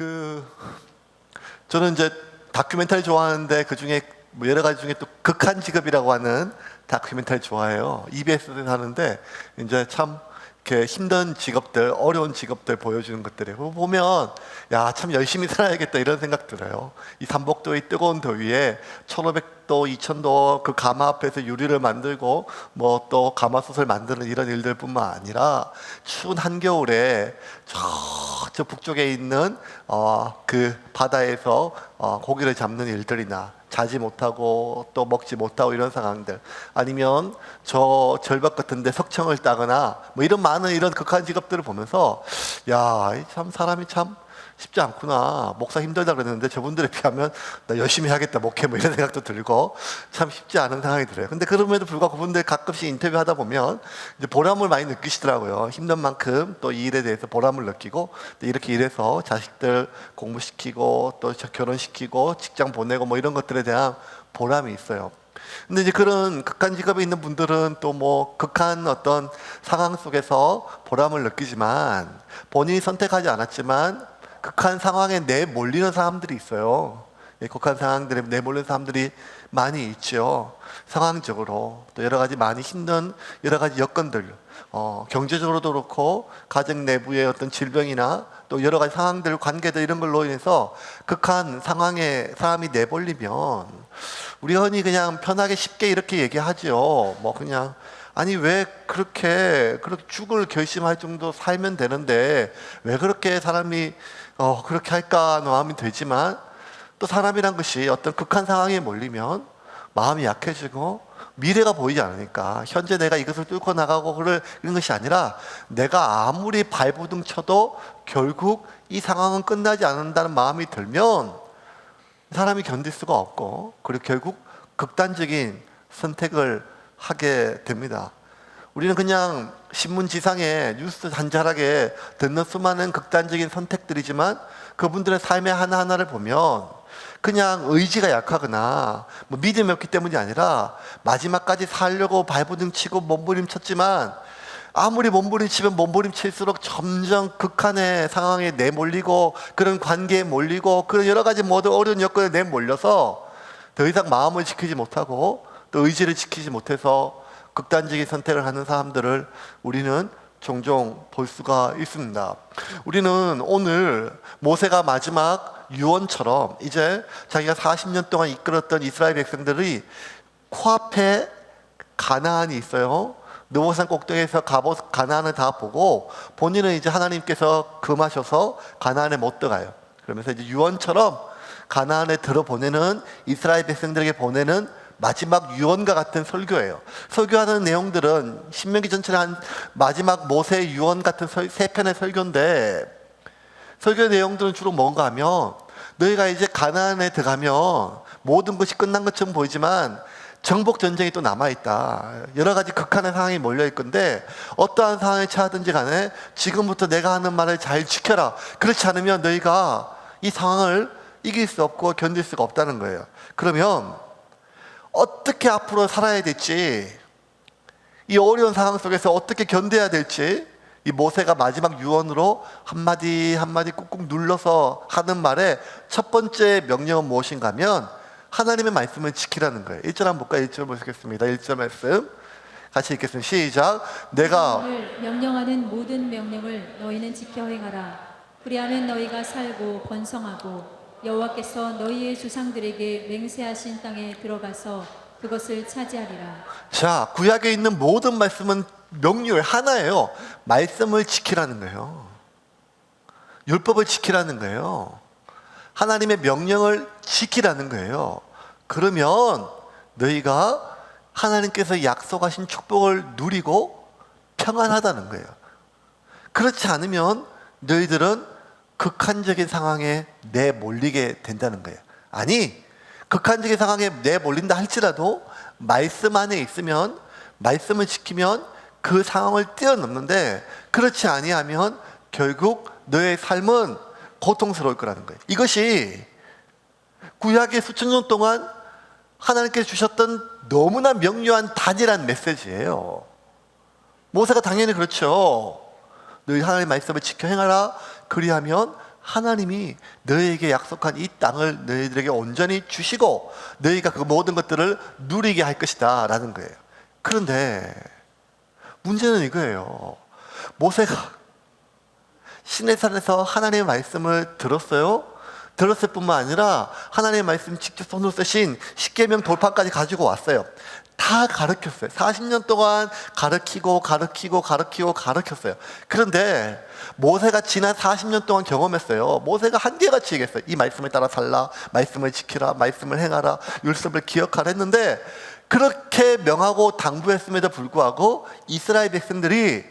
그 저는 이제 다큐멘터리 좋아하는데 그 중에 뭐 여러 가지 중에 또 극한 직업이라고 하는 다큐멘터리 좋아해요. EBS에서 하는데 이제 참 이렇게 힘든 직업들, 어려운 직업들 보여주는 것들에 보면 야, 참 열심히 살아야겠다 이런 생각 들어요. 이 삼복도의 뜨거운 더위에 1500도, 2000도 그 가마 앞에서 유리를 만들고 뭐 또 가마솥을 만드는 이런 일들뿐만 아니라 추운 한겨울에 저 북쪽에 있는 그 바다에서 고기를 잡는 일들이나 자지 못하고 또 먹지 못하고 이런 상황들, 아니면 저 절벽 같은데 석청을 따거나 뭐 이런 많은 이런 극한 직업들을 보면서 야, 참 사람이 참 쉽지 않구나. 목사 힘들다 그랬는데 저분들에 비하면 나 열심히 하겠다 목회 뭐 이런 생각도 들고 참 쉽지 않은 상황이 들어요. 근데 그럼에도 불구하고 그분들 가끔씩 인터뷰하다 보면 이제 보람을 많이 느끼시더라고요. 힘든 만큼 또 이 일에 대해서 보람을 느끼고 또 이렇게 일해서 자식들 공부시키고 또 결혼시키고 직장 보내고 뭐 이런 것들에 대한 보람이 있어요. 근데 이제 그런 극한 직업에 있는 분들은 또 뭐 극한 어떤 상황 속에서 보람을 느끼지만 본인이 선택하지 않았지만 극한 상황에 내몰리는 사람들이 있어요. 극한 상황들에 내몰리는 사람들이 많이 있죠. 상황적으로 또 여러 가지 많이 힘든 여러 가지 여건들, 경제적으로도 그렇고 가정 내부의 어떤 질병이나 또 여러 가지 상황들, 관계들 이런 걸로 인해서 극한 상황에 사람이 내몰리면 우리 흔히 그냥 편하게 쉽게 이렇게 얘기하죠. 뭐 그냥 아니 왜 그렇게 죽을 결심할 정도 살면 되는데 왜 그렇게 사람이 그렇게 할까 마음이 되지만, 또 사람이란 것이 어떤 극한 상황에 몰리면 마음이 약해지고 미래가 보이지 않으니까 현재 내가 이것을 뚫고 나가고 그런 것이 아니라 내가 아무리 발버둥 쳐도 결국 이 상황은 끝나지 않는다는 마음이 들면 사람이 견딜 수가 없고, 그리고 결국 극단적인 선택을 하게 됩니다. 우리는 그냥 신문지상에 뉴스 잔잘하게 듣는 수많은 극단적인 선택들이지만 그분들의 삶의 하나하나를 보면 그냥 의지가 약하거나 뭐 믿음이 없기 때문이 아니라 마지막까지 살려고 발버둥치고 몸부림쳤지만 아무리 몸부림치면 몸부림칠수록 점점 극한의 상황에 내몰리고 그런 관계에 몰리고 그런 여러 가지 모든 어려운 여건에 내몰려서 더 이상 마음을 지키지 못하고 또 의지를 지키지 못해서 극단적인 선택을 하는 사람들을 우리는 종종 볼 수가 있습니다. 우리는 오늘 모세가 마지막 유언처럼 이제 자기가 40년 동안 이끌었던 이스라엘 백성들이 코앞에 가나안이 있어요. 느보산 꼭대기에서 가나안을 다 보고 본인은 이제 하나님께서 금하셔서 가나안에 못 들어가요. 그러면서 이제 유언처럼 가나안에 들어보내는 이스라엘 백성들에게 보내는 마지막 유언과 같은 설교예요. 설교하는 내용들은 신명기 전체를 한 마지막 모세의 유언 같은 세 편의 설교인데, 설교 내용들은 주로 뭔가 하면 너희가 이제 가나안에 들어가면 모든 것이 끝난 것처럼 보이지만 정복 전쟁이 또 남아있다. 여러 가지 극한의 상황이 몰려있 건데 어떠한 상황에 처하든지 간에 지금부터 내가 하는 말을 잘 지켜라. 그렇지 않으면 너희가 이 상황을 이길 수 없고 견딜 수가 없다는 거예요. 그러면 어떻게 앞으로 살아야 될지, 이 어려운 상황 속에서 어떻게 견뎌야 될지, 이 모세가 마지막 유언으로 한마디 한마디 꾹꾹 눌러서 하는 말의 첫 번째 명령은 무엇인가 하면 하나님의 말씀을 지키라는 거예요. 1절 한번 볼까요? 1절 보시겠습니다. 1절 말씀 같이 읽겠습니다. 시작. 내가 명령하는 모든 명령을 너희는 지켜 행하라. 그리하면 너희가 살고 번성하고 여호와께서 너희의 조상들에게 맹세하신 땅에 들어가서 그것을 차지하리라. 자, 구약에 있는 모든 말씀은 명령 하나예요. 말씀을 지키라는 거예요. 율법을 지키라는 거예요. 하나님의 명령을 지키라는 거예요. 그러면 너희가 하나님께서 약속하신 축복을 누리고 평안하다는 거예요. 그렇지 않으면 너희들은 극한적인 상황에 내몰리게 된다는 거예요. 아니, 극한적인 상황에 내몰린다 할지라도 말씀 안에 있으면, 말씀을 지키면 그 상황을 뛰어넘는데, 그렇지 아니하면 결국 너의 삶은 고통스러울 거라는 거예요. 이것이 구약의 수천 년 동안 하나님께서 주셨던 너무나 명료한 단일한 메시지예요. 모세가 당연히 그렇죠. 너희 하나님의 말씀을 지켜 행하라. 그리하면 하나님이 너희에게 약속한 이 땅을 너희들에게 온전히 주시고 너희가 그 모든 것들을 누리게 할 것이다 라는 거예요. 그런데 문제는 이거예요. 모세가 시내산에서 하나님의 말씀을 들었어요. 들었을 뿐만 아니라 하나님의 말씀 직접 손으로 쓰신 십계명 돌판까지 가지고 왔어요. 다 가르쳤어요. 40년 동안 가르치고 가르쳤어요. 그런데 모세가 지난 40년 동안 경험했어요. 모세가 한계같이 얘기했어요. 이 말씀을 따라 살라, 말씀을 지키라, 말씀을 행하라, 율법을 기억하라 했는데 그렇게 명하고 당부했음에도 불구하고 이스라엘 백성들이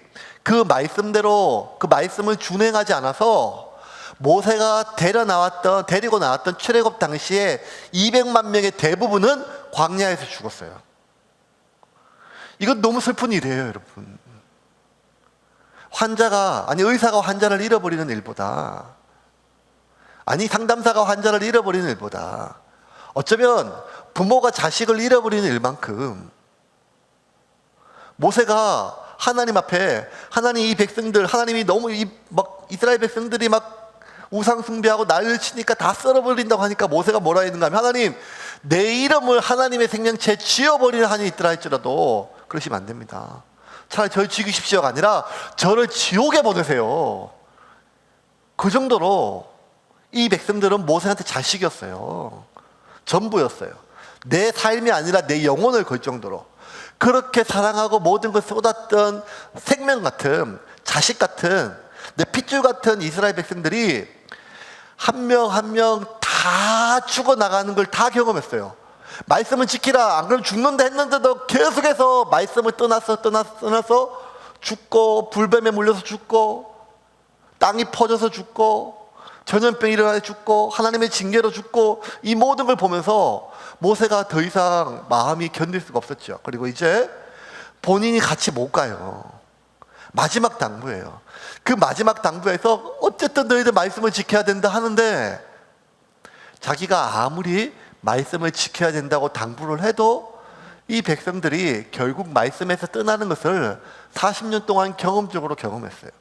그 말씀대로 그 말씀을 준행하지 않아서 모세가 데리고 나왔던 출애굽 당시에 200만 명의 대부분은 광야에서 죽었어요. 이건 너무 슬픈 일이에요, 여러분. 의사가 환자를 잃어버리는 일보다, 상담사가 환자를 잃어버리는 일보다, 어쩌면 부모가 자식을 잃어버리는 일만큼 모세가 하나님 앞에, 이 백성들, 하나님이 너무 이스라엘 백성들이 우상 숭배하고 난리를 치니까 다 썰어버린다고 하니까 모세가 뭐라 했는가 하면, 하나님, 내 이름을 하나님의 생명체에 지워버리는 한이 있더라 할지라도 그러시면 안 됩니다. 차라리 저를 죽이십시오가 아니라 저를 지옥에 보내세요. 그 정도로 이 백성들은 모세한테 자식이었어요. 전부였어요. 내 삶이 아니라 내 영혼을 걸 정도로 그렇게 사랑하고 모든 걸 쏟았던 생명 같은, 자식 같은, 내 핏줄 같은 이스라엘 백성들이 한 명 한 명 다 죽어나가는 걸 다 경험했어요. 말씀을 지키라, 안 그러면 죽는다 했는데도 계속해서 말씀을 떠나서 죽고, 불뱀에 물려서 죽고, 땅이 퍼져서 죽고, 전염병이 일어나서 죽고, 하나님의 징계로 죽고, 이 모든 걸 보면서 모세가 더 이상 마음이 견딜 수가 없었죠. 그리고 이제 본인이 같이 못 가요. 마지막 당부예요. 그 마지막 당부에서 어쨌든 너희들 말씀을 지켜야 된다 하는데, 자기가 아무리 말씀을 지켜야 된다고 당부를 해도 이 백성들이 결국 말씀에서 떠나는 것을 40년 동안 경험적으로 경험했어요.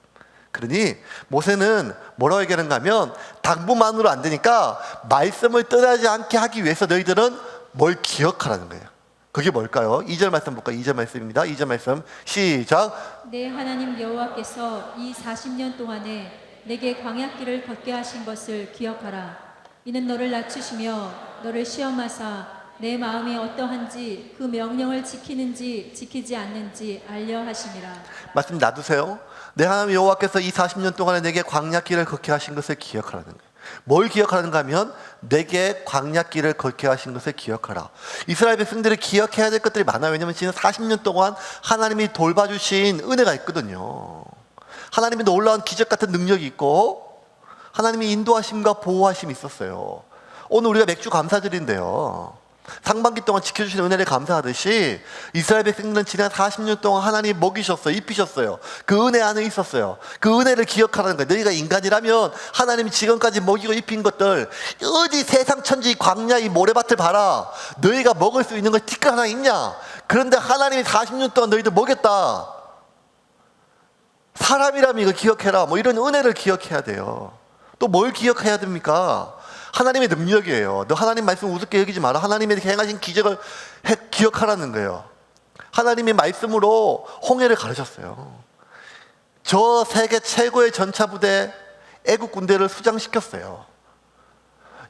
그러니 모세는 뭐라고 얘기하는가 하면, 당부만으로 안 되니까 말씀을 떠나지 않게 하기 위해서 너희들은 뭘 기억하라는 거예요. 그게 뭘까요? 2절 말씀 볼까요? 2절 말씀입니다. 2절 말씀 시작. 내 하나님 여호와께서 이 40년 동안에 내게 광야길을 걷게 하신 것을 기억하라. 이는 너를 낮추시며 너를 시험하사 내 마음이 어떠한지 그 명령을 지키는지 지키지 않는지 알려 하심이라. 말씀 놔두세요. 내 하나님 여호와께서 이 40년 동안에 내게 광야길을 걷게 하신 것을 기억하라는 거예요. 뭘 기억하는가 하면 내게 광야길을 걷게 하신 것을 기억하라. 이스라엘 백성들이 기억해야 될 것들이 많아요. 왜냐하면 지난 40년 동안 하나님이 돌봐주신 은혜가 있거든요. 하나님의 놀라운 기적 같은 능력이 있고 하나님이 인도하심과 보호하심이 있었어요. 오늘 우리가 맥주 감사절인데요, 상반기 동안 지켜주신 은혜를 감사하듯이 이스라엘 백성들은 지난 40년 동안 하나님이 먹이셨어요. 입히셨어요. 그 은혜 안에 있었어요. 그 은혜를 기억하라는 거예요. 너희가 인간이라면 하나님이 지금까지 먹이고 입힌 것들, 어디 세상 천지 광야 이 모래밭을 봐라. 너희가 먹을 수 있는 거 티끌 하나 있냐? 그런데 하나님이 40년 동안 너희들 먹였다. 사람이라면 이거 기억해라. 이런 은혜를 기억해야 돼요. 또 뭘 기억해야 됩니까? 하나님의 능력이에요. 너 하나님 말씀 우습게 여기지 마라. 하나님의 행하신 기적을 기억하라는 거예요. 하나님의 말씀으로 홍해를 가르쳤어요. 저 세계 최고의 전차부대 애국 군대를 수장시켰어요.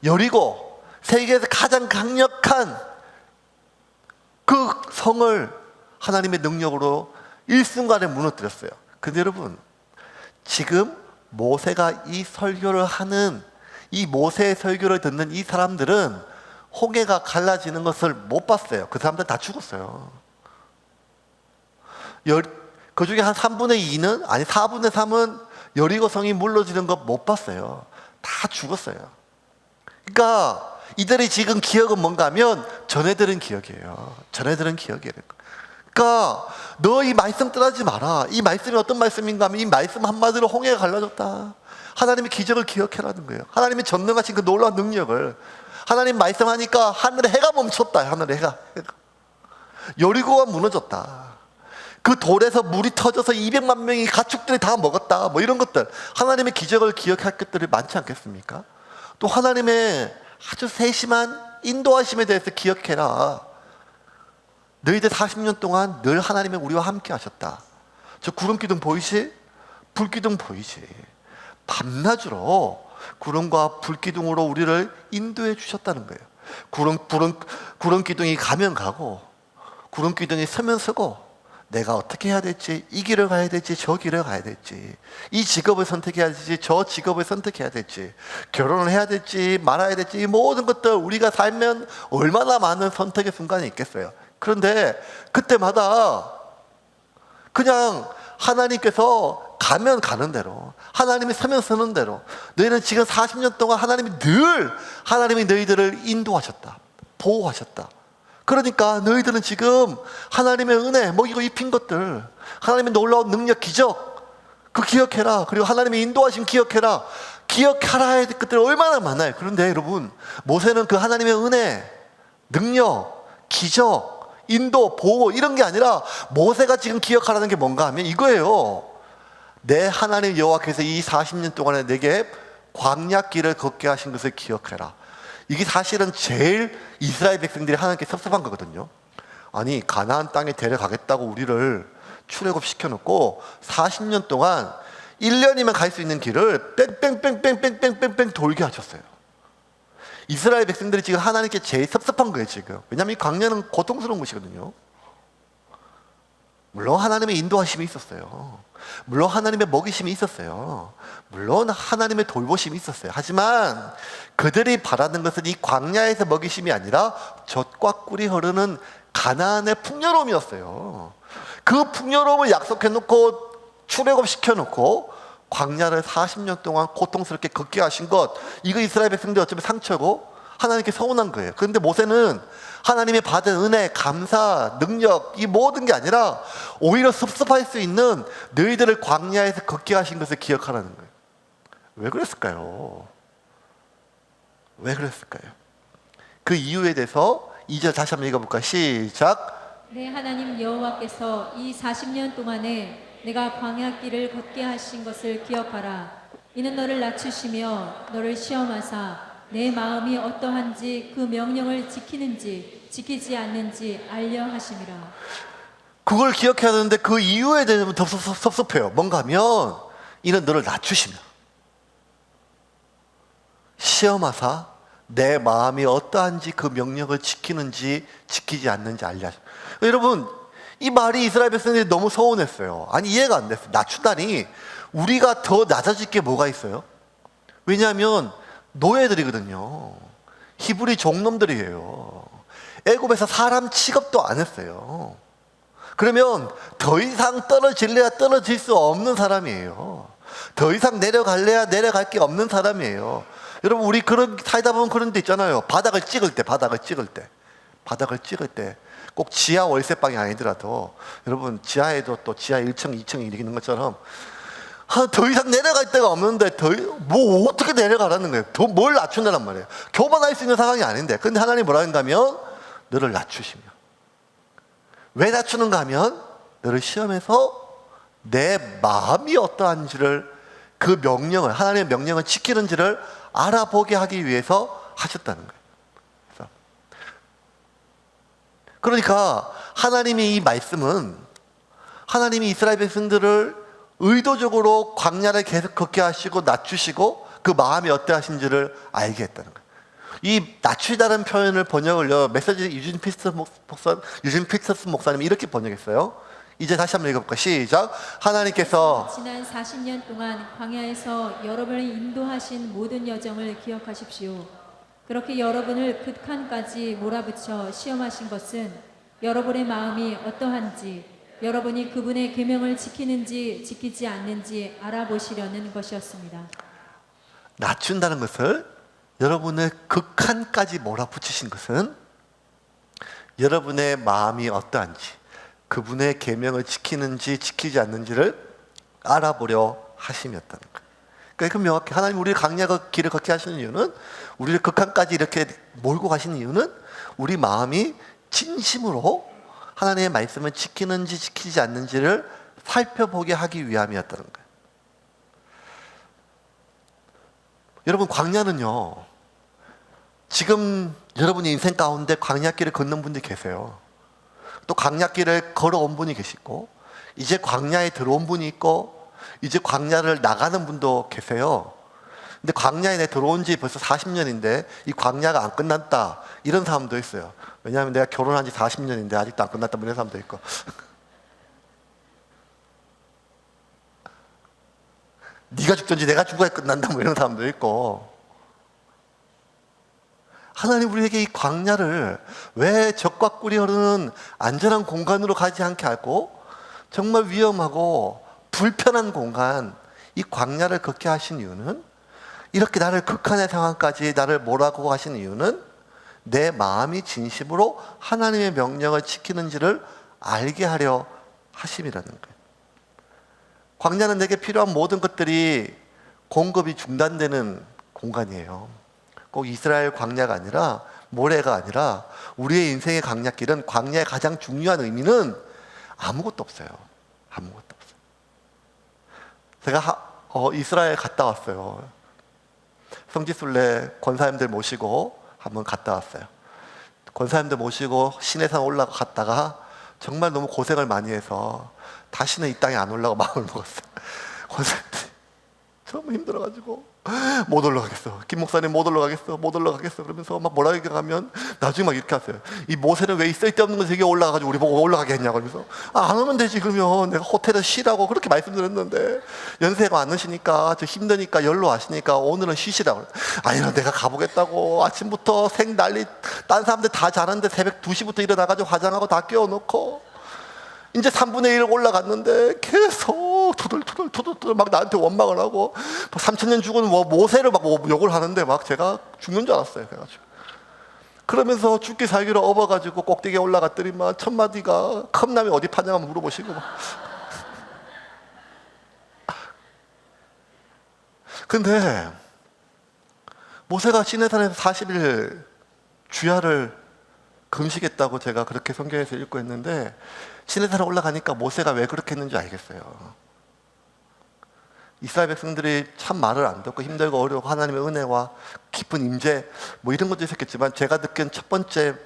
여리고, 세계에서 가장 강력한 그 성을 하나님의 능력으로 일순간에 무너뜨렸어요. 근데 여러분, 지금 모세가 이 설교를 하는, 이 모세의 설교를 듣는 이 사람들은 홍해가 갈라지는 것을 못 봤어요. 그 사람들 다 죽었어요. 그 중에 한 3분의 2는, 아니 4분의 3은 여리고성이 물러지는 거 못 봤어요. 다 죽었어요. 그러니까 이들의 지금 기억은 뭔가 하면 전애들은 기억이에요. 전애들은 기억이에요. 그러니까 너 이 말씀 떠나지 마라. 이 말씀이 어떤 말씀인가 하면 이 말씀 한마디로 홍해가 갈라졌다. 하나님의 기적을 기억해라는 거예요. 하나님의 전능하신 그 놀라운 능력을. 하나님 말씀하니까 하늘에 해가 멈췄다. 하늘에 해가. 여리고가 무너졌다. 그 돌에서 물이 터져서 200만 명이 가축들이 다 먹었다. 뭐 이런 것들. 하나님의 기적을 기억할 것들이 많지 않겠습니까? 또 하나님의 아주 세심한 인도하심에 대해서 기억해라. 너희들 40년 동안 늘 하나님의 우리와 함께 하셨다. 저 구름 기둥 보이시? 불 기둥 보이시? 밤낮으로 구름과 불 기둥으로 우리를 인도해 주셨다는 거예요. 구름 기둥이 가면 가고, 구름 기둥이 서면 서고, 내가 어떻게 해야 될지, 이 길을 가야 될지, 저 길을 가야 될지, 이 직업을 선택해야 될지, 저 직업을 선택해야 될지, 결혼을 해야 될지 말아야 될지, 이 모든 것들 우리가 살면 얼마나 많은 선택의 순간이 있겠어요. 그런데 그때마다 그냥 하나님께서 가면 가는 대로, 하나님이 서면 서는 대로, 너희는 지금 40년 동안 하나님이 너희들을 인도하셨다, 보호하셨다. 그러니까 너희들은 지금 하나님의 은혜, 먹이고 입힌 것들, 하나님의 놀라운 능력, 기적, 그 기억해라. 그리고 하나님의 인도하심 기억해라. 기억하라 해야 될 것들이 얼마나 많아요. 그런데 여러분, 모세는 그 하나님의 은혜, 능력, 기적, 인도, 보호 이런 게 아니라 모세가 지금 기억하라는 게 뭔가 하면 이거예요. 내 하나님 여호와께서 이 40년 동안에 내게 광야길을 걷게 하신 것을 기억해라. 이게 사실은 제일 이스라엘 백성들이 하나님께 섭섭한 거거든요. 아니, 가나안 땅에 데려가겠다고 우리를 출애굽시켜놓고 40년 동안 1년이면 갈 수 있는 길을 뺑뺑뺑뺑뺑뺑뺑뺑 돌게 하셨어요. 이스라엘 백성들이 지금 하나님께 제일 섭섭한 거예요, 지금. 왜냐하면 이 광야는 고통스러운 것이거든요. 물론 하나님의 인도하심이 있었어요. 물론 하나님의 먹이심이 있었어요. 물론 하나님의 돌보심이 있었어요. 하지만 그들이 바라는 것은 이 광야에서 먹이심이 아니라 젖과 꿀이 흐르는 가나안의 풍요로움이었어요. 그 풍요로움을 약속해놓고 출애굽시켜놓고 광야를 40년 동안 고통스럽게 걷게 하신 것, 이거 이스라엘 백성들 어쩌면 상처고 하나님께 서운한 거예요. 그런데 모세는 하나님이 받은 은혜, 감사, 능력, 이 모든 게 아니라 오히려 섭섭할 수 있는 너희들을 광야에서 걷게 하신 것을 기억하라는 거예요. 왜 그랬을까요? 왜 그랬을까요? 그 이유에 대해서 2절 다시 한번 읽어볼까요? 시작. 내 하나님 여호와께서 이 40년 동안에 내가 광야길을 걷게 하신 것을 기억하라. 이는 너를 낮추시며 너를 시험하사 내 마음이 어떠한지 그 명령을 지키는지 지키지 않는지 알려 하심이라. 그걸 기억해야 되는데 그 이유에 대해서 더 섭섭해요. 뭔가 하면 이는 너를 낮추시며 시험하사 내 마음이 어떠한지 그 명령을 지키는지 지키지 않는지 알려 하심이라. 여러분, 이 말이 이스라엘 백성들이 너무 서운했어요. 아니, 이해가 안 됐어요. 낮추다니 우리가 더 낮아질 게 뭐가 있어요? 왜냐하면 노예들이거든요. 히브리 종놈들이에요. 애굽에서 사람 취급도 안 했어요. 그러면 더 이상 떨어질래야 떨어질 수 없는 사람이에요. 더 이상 내려갈래야 내려갈 게 없는 사람이에요. 여러분, 우리 그런 살다 보면 그런 데 있잖아요. 바닥을 찍을 때 꼭 지하 월세방이 아니더라도, 여러분, 지하에도 또 지하 1층, 2층이 있는 것처럼 더 이상 내려갈 데가 없는데 뭐 어떻게 내려가라는 거예요. 더 뭘 낮춘다는 말이에요. 교만할 수 있는 상황이 아닌데. 근데 하나님이 뭐라 한다면 너를 낮추시며. 왜 낮추는가 하면 너를 시험해서 내 마음이 어떠한지를, 그 명령을, 하나님의 명령을 지키는지를 알아보게 하기 위해서 하셨다는 거예요. 그러니까 하나님의 이 말씀은 하나님이 이스라엘 백성들을 의도적으로 광야를 계속 걷게 하시고 낮추시고 그 마음이 어떠하신지를 알게 했다는 거예요. 이 낮추다는 표현을 번역을요, 메시지 유진 피터스 목사님이 이렇게 번역했어요. 이제 다시 한번 읽어볼까요? 시작. 하나님께서 지난 40년 동안 광야에서 여러분을 인도하신 모든 여정을 기억하십시오. 그렇게 여러분을 극한까지 몰아붙여 시험하신 것은 여러분의 마음이 어떠한지, 여러분이 그분의 계명을 지키는지 지키지 않는지 알아보시려는 것이었습니다. 낮춘다는 것을, 여러분을 극한까지 몰아붙이신 것은 여러분의 마음이 어떠한지, 그분의 계명을 지키는지 지키지 않는지를 알아보려 하심이었다는 거예요. 그러니까 명확히 하나님 우리를 광야 길을 걷게 하시는 이유는, 우리를 극한까지 이렇게 몰고 가시는 이유는 우리 마음이 진심으로 하나님의 말씀을 지키는지 지키지 않는지를 살펴보게 하기 위함이었다는 거예요. 여러분, 광야는요, 지금 여러분의 인생 가운데 광야길을 걷는 분들이 계세요. 또 광야길을 걸어온 분이 계시고, 이제 광야에 들어온 분이 있고, 이제 광야를 나가는 분도 계세요. 근데 광야에 내 들어온 지 벌써 40년인데 이 광야가 안 끝났다, 이런 사람도 있어요. 왜냐하면 내가 결혼한 지 40년인데 아직도 안 끝났다, 이런 사람도 있고. 네가 죽든지 내가 죽어야 끝난다, 뭐 이런 사람도 있고. 하나님 우리에게 이 광야를 왜 적과 꿀이 흐르는 안전한 공간으로 가지 않게 하고 정말 위험하고 불편한 공간, 이 광야를 걷게 하신 이유는, 이렇게 나를 극한의 상황까지 나를 몰아가고 하신 이유는 내 마음이 진심으로 하나님의 명령을 지키는지를 알게 하려 하심이라는 거예요. 광야는 내게 필요한 모든 것들이 공급이 중단되는 공간이에요. 꼭 이스라엘 광야가 아니라, 모래가 아니라 우리의 인생의 광야길은, 광야의 가장 중요한 의미는 아무것도 없어요. 아무것도 없어요. 제가 이스라엘 갔다 왔어요. 성지순례 권사님들 모시고 한번 갔다 왔어요. 권사님들 모시고 시내산 올라갔다가 정말 너무 고생을 많이 해서 다시는 이 땅에 안 올라가 마음을 먹었어요. 권사님들이 너무 힘들어가지고 못 올라가겠어. 김 목사님 못 올라가겠어. 못 올라가겠어. 그러면서 막 뭐라 얘기하면 나중에 막 이렇게 하세요. 이 모세는 왜 이 쓸데없는 것에 여기 올라가가지고 우리 보고 올라가게 했냐고. 그러면서 안 오면 되지. 그러면 내가 호텔에 쉬라고 그렇게 말씀드렸는데 연세가 많으시니까, 저 힘드니까 열로 하시니까 오늘은 쉬시라고. 아니, 내가 가보겠다고. 아침부터 생 난리, 딴 사람들 다 자는데 새벽 2시부터 일어나가지고 화장하고 다 깨워놓고 이제 3분의 1 올라갔는데 계속 투덜투덜 막 나한테 원망을 하고, 3,000년 죽은 모세를 막 욕을 하는데 막 제가 죽는 줄 알았어요. 그래가지고 그러면서 죽기 살기로 업어가지고 꼭대기에 올라갔더니만 첫 마디가 컵라면 어디 파냐고 물어보시고 막. 근데 모세가 시내산에서 40일 주야를 금식했다고 제가 그렇게 성경에서 읽고 있는데, 시내산에 올라가니까 모세가 왜 그렇게 했는지 알겠어요. 이스라엘 백성들이 참 말을 안 듣고 힘들고 어려워 하나님의 은혜와 깊은 임재 뭐 이런 것도 있었겠지만, 제가 느낀 첫 번째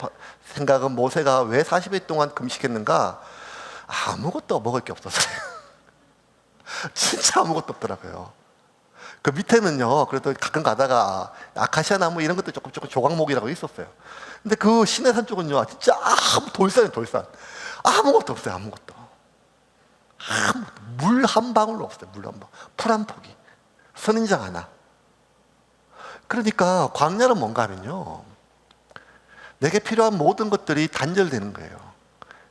생각은 모세가 왜 40일 동안 금식했는가? 아무것도 먹을 게 없었어요. 진짜 아무것도 없더라고요. 그 밑에는요, 그래도 가끔 가다가 아카시아 나무 이런 것도 조금 조각목이라고 있었어요. 근데 그 시내산 쪽은요, 진짜 돌산이에요, 돌산. 아무것도 없어요, 아무것도. 물 한 방울도 없어요, 물 한 방울. 풀 한 포기. 선인장 하나. 그러니까 광야는 뭔가 하면요, 내게 필요한 모든 것들이 단절되는 거예요.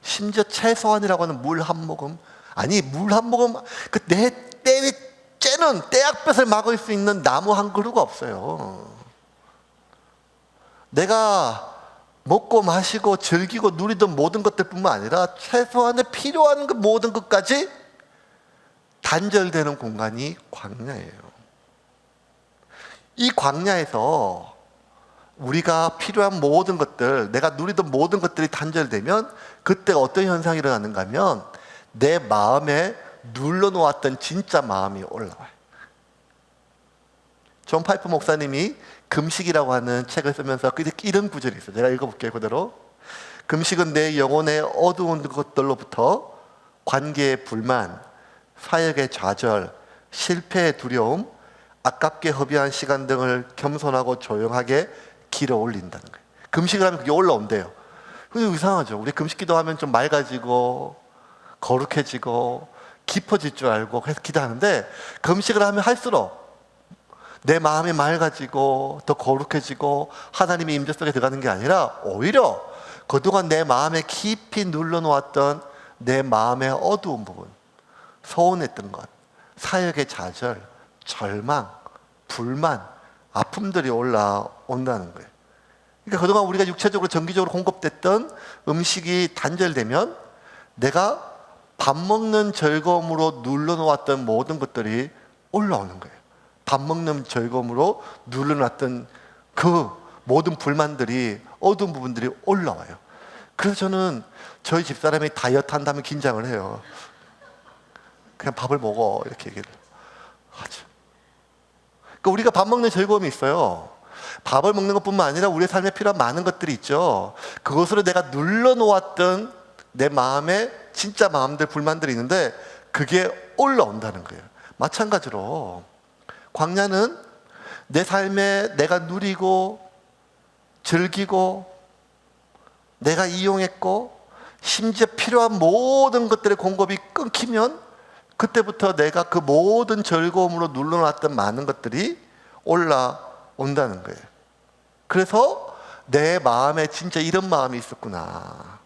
심지어 최소한이라고 하는 물 한 모금. 아니, 물 한 모금, 그 내 때에 째는 떼약볕을 막을 수 있는 나무 한 그루가 없어요. 내가 먹고 마시고 즐기고 누리던 모든 것들뿐만 아니라 최소한의 필요한 그 모든 것까지 단절되는 공간이 광야예요. 이 광야에서 우리가 필요한 모든 것들, 내가 누리던 모든 것들이 단절되면 그때 어떤 현상이 일어나는가 하면 내 마음에 눌러놓았던 진짜 마음이 올라와요. 존 파이프 목사님이 금식이라고 하는 책을 쓰면서 이런 구절이 있어요. 제가 읽어볼게요, 그대로. 금식은 내 영혼의 어두운 것들로부터 관계의 불만, 사역의 좌절, 실패의 두려움, 아깝게 허비한 시간 등을 겸손하고 조용하게 길어 올린다는 거예요. 금식을 하면 그게 올라온대요. 근데 이상하죠. 우리 금식 기도하면 좀 맑아지고 거룩해지고 깊어질 줄 알고 그래서 기도하는데, 금식을 하면 할수록 내 마음이 맑아지고 더 거룩해지고 하나님의 임재 속에 들어가는 게 아니라 오히려 그동안 내 마음에 깊이 눌러놓았던 내 마음의 어두운 부분, 서운했던 것, 사역의 좌절, 절망, 불만, 아픔들이 올라온다는 거예요. 그러니까 그동안 우리가 육체적으로 정기적으로 공급됐던 음식이 단절되면 내가 밥 먹는 즐거움으로 눌러놓았던 모든 것들이 올라오는 거예요. 밥 먹는 즐거움으로 눌러놨던 그 모든 불만들이, 어두운 부분들이 올라와요. 그래서 저는 저희 집사람이 다이어트 한다면 긴장을 해요. 그냥 밥을 먹어 이렇게 얘기를 하죠. 그러니까 우리가 밥 먹는 즐거움이 있어요. 밥을 먹는 것뿐만 아니라 우리의 삶에 필요한 많은 것들이 있죠. 그것으로 내가 눌러놓았던 내 마음에 진짜 마음들, 불만들이 있는데 그게 올라온다는 거예요. 마찬가지로 광야는 내 삶에 내가 누리고 즐기고 내가 이용했고 심지어 필요한 모든 것들의 공급이 끊기면 그때부터 내가 그 모든 즐거움으로 눌러놨던 많은 것들이 올라온다는 거예요. 그래서 내 마음에 진짜 이런 마음이 있었구나.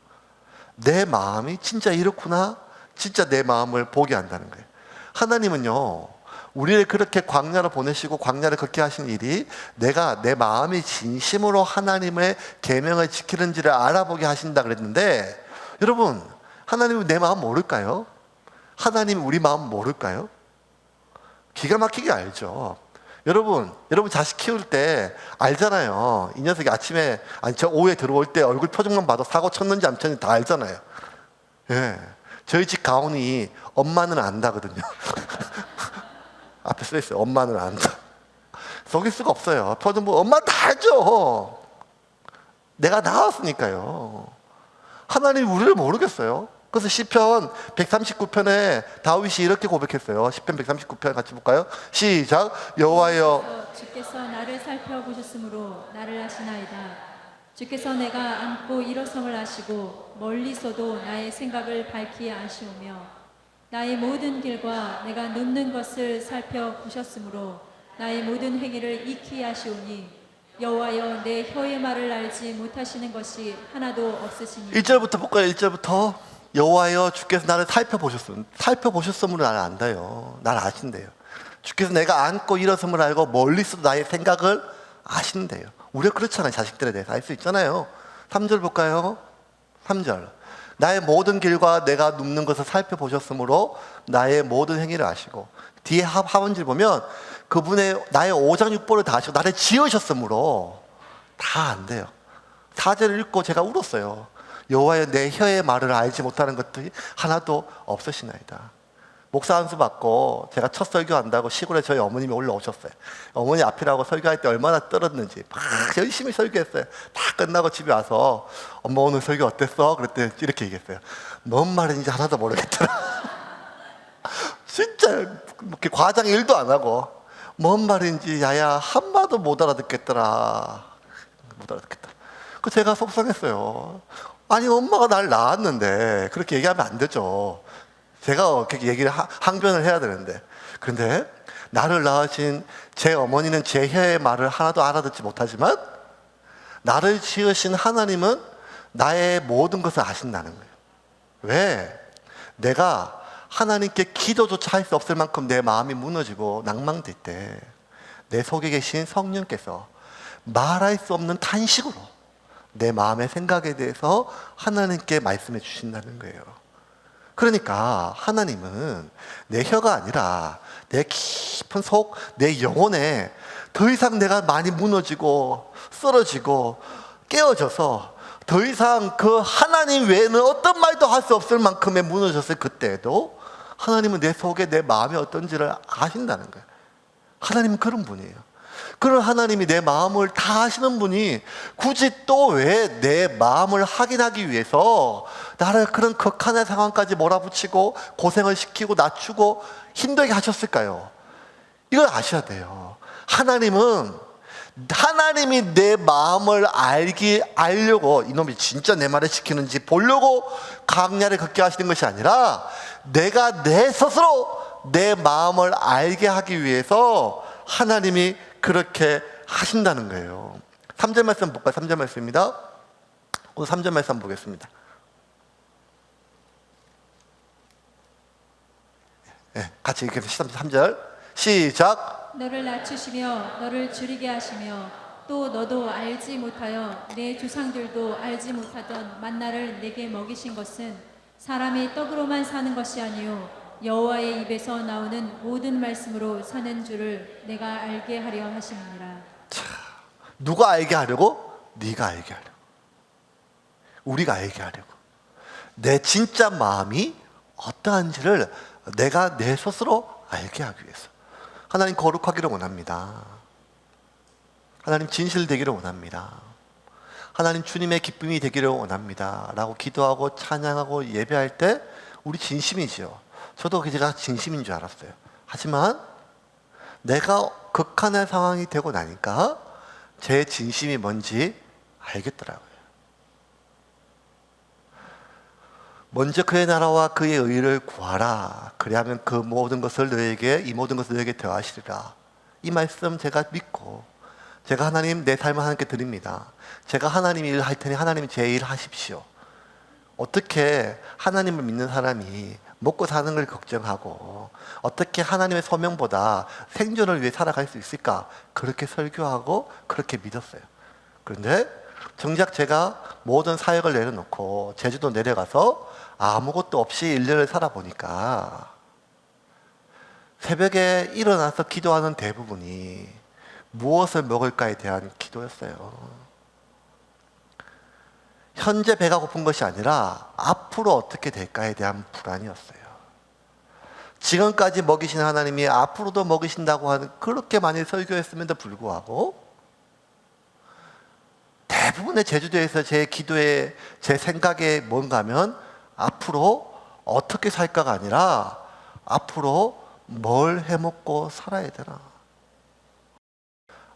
내 마음이 진짜 이렇구나. 진짜 내 마음을 보게 한다는 거예요. 하나님은요, 우리를 그렇게 광야로 보내시고 광야를 걷게 하신 일이 내가 내 마음이 진심으로 하나님의 계명을 지키는지를 알아보게 하신다 그랬는데, 여러분, 하나님은 내 마음 모를까요? 하나님이 우리 마음 모를까요? 기가 막히게 알죠. 여러분 자식 키울 때 알잖아요. 이 녀석이 아침에, 아니 저 오후에 들어올 때 얼굴 표정만 봐도 사고 쳤는지 안 쳤는지 다 알잖아요. 예. 저희 집 가훈이 엄마는 안다거든요. 앞에 써 있어요. 엄마는 안다. 속일 수가 없어요. 표정 보고 엄마 다 알죠. 내가 낳았으니까요. 하나님이 우리를 모르겠어요. 그래서 시편 139편에 다윗이 이렇게 고백했어요. 시편 139편 같이 볼까요? 시작. 여호와여, 주께서 나를 살펴보셨으므로 나를 아시나이다. 주께서 내가 앉고 일어섬을 아시고 멀리서도 나의 생각을 밝히 아시오며 나의 모든 길과 내가 눕는 것을 살펴보셨으므로 나의 모든 행위를 익히 아시오니 여호와여, 내 혀의 말을 알지 못하시는 것이 하나도 없으시니. 1절부터 볼까요? 1절부터. 여호와여, 주께서 나를 살펴보셨으므로 나를 안다요. 나를 아신대요. 주께서 내가 앉고 일어섬을 알고 멀리서도 나의 생각을 아신대요. 우리가 그렇잖아요. 자식들에 대해서 알 수 있잖아요. 3절 볼까요? 3절. 나의 모든 길과 내가 눕는 것을 살펴보셨으므로 나의 모든 행위를 아시고, 뒤에 하원질 보면 그분의 나의 오장육부를 다 아시고 나를 지으셨으므로 다 안돼요. 4절 읽고 제가 울었어요. 여호와여, 내 혀의 말을 알지 못하는 것들이 하나도 없으시나이다. 목사 안수 받고 제가 첫 설교한다고 시골에 저희 어머님이 올라오셨어요. 어머니 앞이라고 설교할 때 얼마나 떨었는지 막 열심히 설교했어요. 다 끝나고 집에 와서 엄마 오늘 설교 어땠어? 그랬더니 이렇게 얘기했어요. 뭔 말인지 하나도 모르겠더라. 진짜 이렇게 과장 1도 안 하고 뭔 말인지 야야 한마디도 못 알아듣겠더라. 못 알아듣겠다. 그 제가 속상했어요. 아니 엄마가 날 낳았는데 그렇게 얘기하면 안 되죠. 제가 그렇게 얘기를 항변을 해야 되는데, 그런데 나를 낳으신 제 어머니는 제 혀의 말을 하나도 알아듣지 못하지만 나를 지으신 하나님은 나의 모든 것을 아신다는 거예요. 왜? 내가 하나님께 기도조차 할 수 없을 만큼 내 마음이 무너지고 낭망될 때 내 속에 계신 성령께서 말할 수 없는 탄식으로 내 마음의 생각에 대해서 하나님께 말씀해 주신다는 거예요. 그러니까 하나님은 내 혀가 아니라 내 깊은 속, 내 영혼에 더 이상 내가 많이 무너지고 쓰러지고 깨어져서 더 이상 그 하나님 외에는 어떤 말도 할 수 없을 만큼의 무너졌을 그때에도 하나님은 내 속에 내 마음이 어떤지를 아신다는 거예요. 하나님은 그런 분이에요. 그런 하나님이 내 마음을 다 아시는 분이 굳이 또 왜 내 마음을 확인하기 위해서 나를 그런 극한의 상황까지 몰아붙이고 고생을 시키고 낮추고 힘들게 하셨을까요? 이걸 아셔야 돼요. 하나님이 내 마음을 알려고 이놈이 진짜 내 말을 지키는지 보려고 광야를 걷게 하시는 것이 아니라 내가 내 스스로 내 마음을 알게 하기 위해서 하나님이 그렇게 하신다는 거예요. 3절 말씀 볼까요? 3절 말씀입니다. 오늘 3절 말씀 보겠습니다. 네, 같이 읽겠습니다. 3절 시작. 너를 낮추시며 너를 줄이게 하시며 또 너도 알지 못하여 내 조상들도 알지 못하던 만나를 내게 먹이신 것은 사람이 떡으로만 사는 것이 아니요 여호와의 입에서 나오는 모든 말씀으로 사는 줄을 내가 알게 하려 하심이니라. 누가 알게 하려고? 네가 알게 하려고. 우리가 알게 하려고. 내 진짜 마음이 어떠한지를 내가 내 스스로 알게 하기 위해서. 하나님 거룩하기를 원합니다. 하나님 진실되기를 원합니다. 하나님 주님의 기쁨이 되기를 원합니다 라고 기도하고 찬양하고 예배할 때 우리 진심이지요. 저도 제가 진심인 줄 알았어요. 하지만 내가 극한의 상황이 되고 나니까 제 진심이 뭔지 알겠더라고요. 먼저 그의 나라와 그의 의를 구하라. 그리하면 그 모든 것을 너에게, 이 모든 것을 너에게 더하시리라. 이 말씀 제가 믿고 제가 하나님 내 삶을 하나님께 드립니다. 제가 하나님 일 할 테니 하나님이 제 일 하십시오. 어떻게 하나님을 믿는 사람이 먹고 사는 걸 걱정하고 어떻게 하나님의 소명보다 생존을 위해 살아갈 수 있을까? 그렇게 설교하고 그렇게 믿었어요. 그런데 정작 제가 모든 사역을 내려놓고 제주도 내려가서 아무것도 없이 1년을 살아보니까 새벽에 일어나서 기도하는 대부분이 무엇을 먹을까에 대한 기도였어요. 현재 배가 고픈 것이 아니라 앞으로 어떻게 될까에 대한 불안이었어요. 지금까지 먹이신 하나님이 앞으로도 먹이신다고 하는 그렇게 많이 설교했음에도 불구하고 대부분의 제주도에서 제 기도에 제 생각에 뭔가 하면 앞으로 어떻게 살까가 아니라 앞으로 뭘 해먹고 살아야 되나,